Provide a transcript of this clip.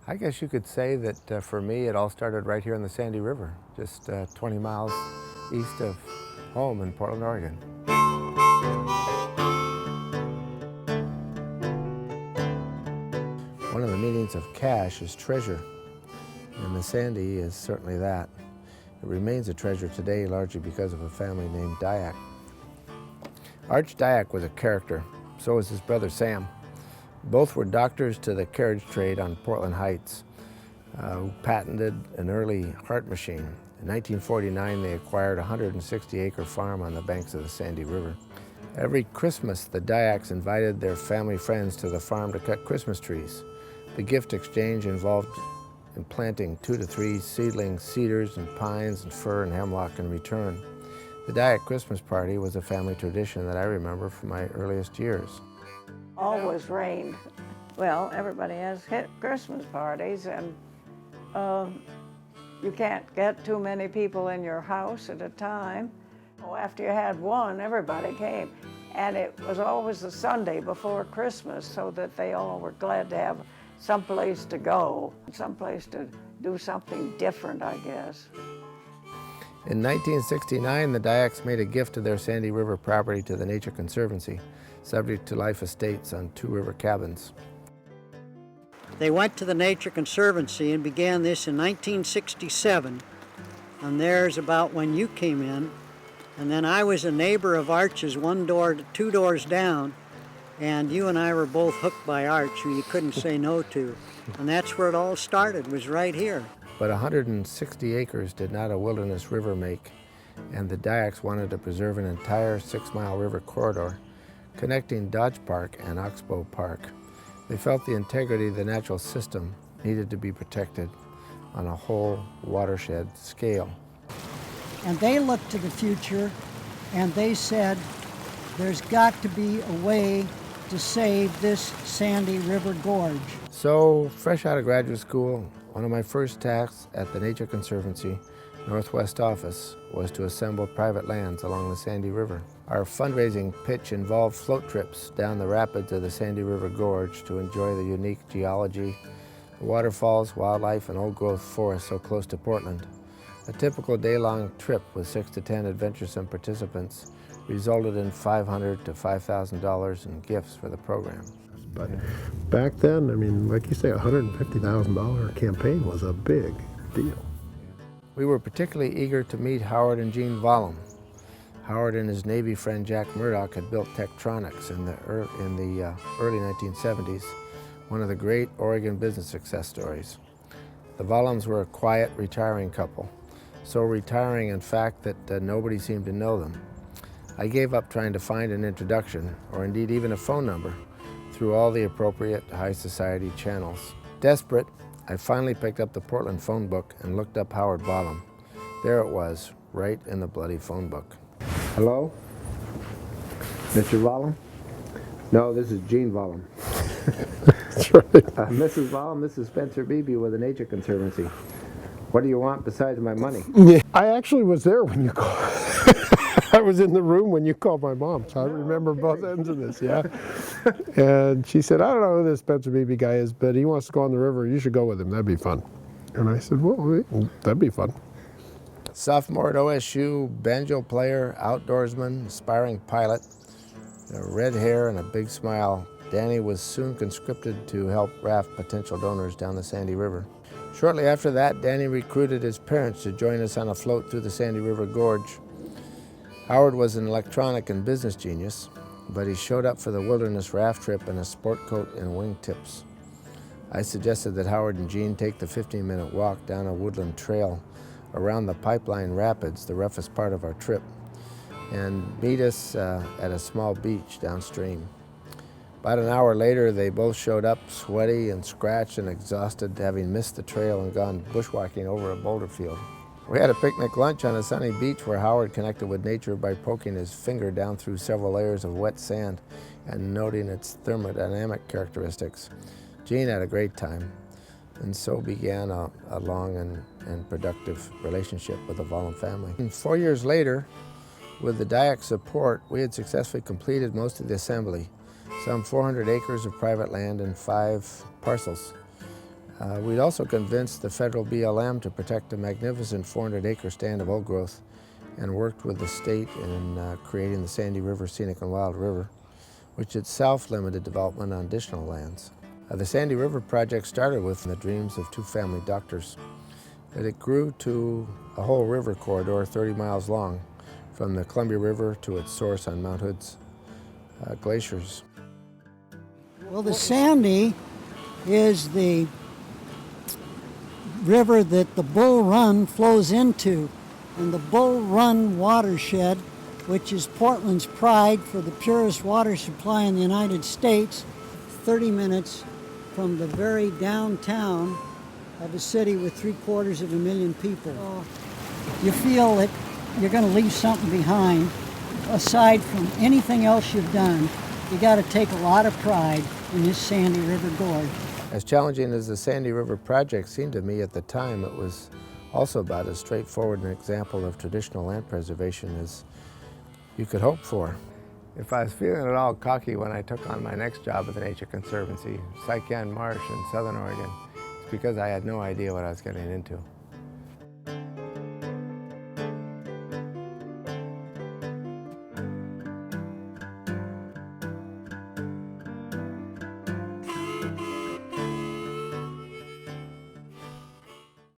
I guess you could say that for me it all started right here in the Sandy River, just 20 miles east of home in Portland, Oregon. One of the meanings of cash is treasure, and the Sandy is certainly that. It remains a treasure today largely because of a family named Dyack. Arch Dyack was a character, so was his brother Sam. Both were doctors to the carriage trade on Portland Heights, who patented an early heart machine. In 1949, they acquired a 160-acre farm on the banks of the Sandy River. Every Christmas, the Dyacks invited their family friends to the farm to cut Christmas trees. The gift exchange involved in planting 2 to 3 seedling cedars and pines and fir and hemlock in return. The Dyack Christmas party was a family tradition that I remember from my earliest years. Always rained. Well, everybody has Christmas parties, and you can't get too many people in your house at a time. Well, after you had one, everybody came. And it was always the Sunday before Christmas, so that they all were glad to have someplace to go, someplace to do something different, I guess. In 1969, the Dyacks made a gift of their Sandy River property to the Nature Conservancy, subject to life estates on 2 river cabins. They went to the Nature Conservancy and began this in 1967, and there's about when you came in. And then I was a neighbor of Arch's 2 doors down, and you and I were both hooked by Arch, who you couldn't say no to. And that's where it all started, was right here. But 160 acres did not a wilderness river make, and the Dyacks wanted to preserve an entire 6-mile river corridor connecting Dodge Park and Oxbow Park. They felt the integrity of the natural system needed to be protected on a whole watershed scale. And they looked to the future and they said, there's got to be a way to save this Sandy River Gorge. So, fresh out of graduate school, one of my first tasks at the Nature Conservancy Northwest office was to assemble private lands along the Sandy River. Our fundraising pitch involved float trips down the rapids of the Sandy River Gorge to enjoy the unique geology, the waterfalls, wildlife, and old-growth forests so close to Portland. A typical day-long trip with 6 to 10 adventuresome participants resulted in $500 to $5,000 in gifts for the program. But back then, I mean, like you say, a $150,000 campaign was a big deal. We were particularly eager to meet Howard and Jean Vollum. Howard and his Navy friend Jack Murdoch had built Tektronix in the early 1970s, one of the great Oregon business success stories. The Vollums were a quiet, retiring couple, so retiring in fact that nobody seemed to know them. I gave up trying to find an introduction, or indeed even a phone number, through all the appropriate high society channels. Desperate, I finally picked up the Portland phone book and looked up Howard Vollum. There it was, right in the bloody phone book. Hello? Mr. Vollum? No, this is Jean Vollum. That's right. Mrs. Vollum, this is Spencer Beebe with the Nature Conservancy. What do you want besides my money? Yeah. I actually was there when you called. I was in the room when you called my mom, so I remember both ends of this, yeah. And she said, I don't know who this Spencer Beebe guy is, but he wants to go on the river. You should go with him. That'd be fun. And I said, well, that'd be fun. Sophomore at OSU, banjo player, outdoorsman, aspiring pilot, red hair and a big smile, Danny was soon conscripted to help raft potential donors down the Sandy River. Shortly after that, Danny recruited his parents to join us on a float through the Sandy River Gorge. Howard was an electronic and business genius, but he showed up for the wilderness raft trip in a sport coat and wingtips. I suggested that Howard and Jean take the 15-minute walk down a woodland trail around the Pipeline Rapids, the roughest part of our trip, and meet us at a small beach downstream. About an hour later, they both showed up sweaty and scratched and exhausted, having missed the trail and gone bushwhacking over a boulder field. We had a picnic lunch on a sunny beach where Howard connected with nature by poking his finger down through several layers of wet sand and noting its thermodynamic characteristics. Jean had a great time, and so began a long and productive relationship with the Vollum family. And 4 years later, with the Dyack support, we had successfully completed most of the assembly, some 400 acres of private land and 5 parcels. We'd also convinced the federal BLM to protect a magnificent 400-acre stand of old growth and worked with the state in creating the Sandy River Scenic and Wild River, which itself limited development on additional lands. The Sandy River project started with the dreams of two family doctors, but it grew to a whole river corridor 30 miles long, from the Columbia River to its source on Mount Hood's glaciers. Well, the Sandy is the river that the Bull Run flows into, and the Bull Run watershed, which is Portland's pride for the purest water supply in the United States, 30 minutes from the very downtown of a city with 750,000 people. You feel that you're going to leave something behind. Aside from anything else you've done, you got to take a lot of pride in this Sandy River Gorge. As challenging as the Sandy River project seemed to me at the time, it was also about as straightforward an example of traditional land preservation as you could hope for. If I was feeling at all cocky when I took on my next job at the Nature Conservancy, Sycan Marsh in Southern Oregon, it's because I had no idea what I was getting into.